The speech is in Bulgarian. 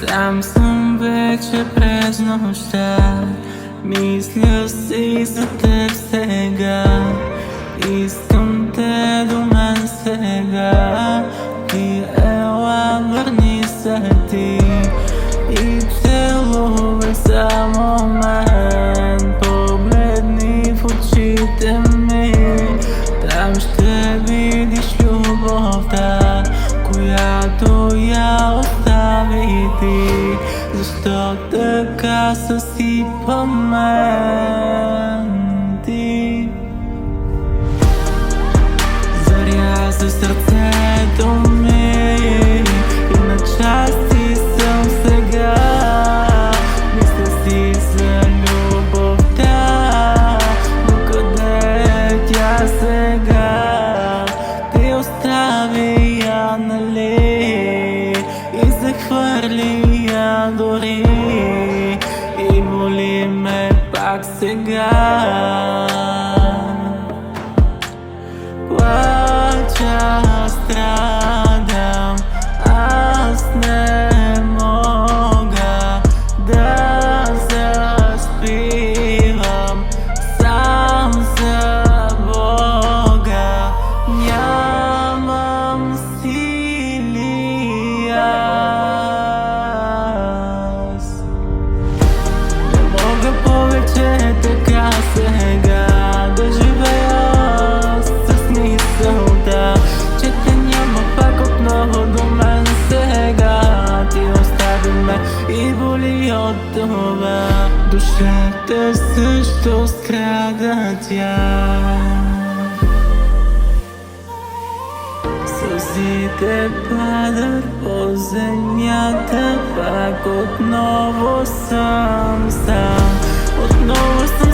Сам съм вече през нощта, мисля си за теб сега. Искам те до мен сега, ти ела, върни се ти и целувай само мен. Погледни в очите ми, там ще видиш любовта, която я остави ти. Защо така съсипа мен ти? Заряза сърцето ми и на части съм сега. Мисля си за любовта, но къде е тя сега? Ти остави я, нали, и захвърли я дори, и боли ме пак сега. Плача, страдам, аз не мога да заспивам сам за Бога. Нямам сили аз, не мога повече така сега да живея с мисълта, че те няма пак отново до мен сега. Ти остави ме и боли от това, душата също страда тя. Сълзите падат по земята, пак отново съм сам, отново съм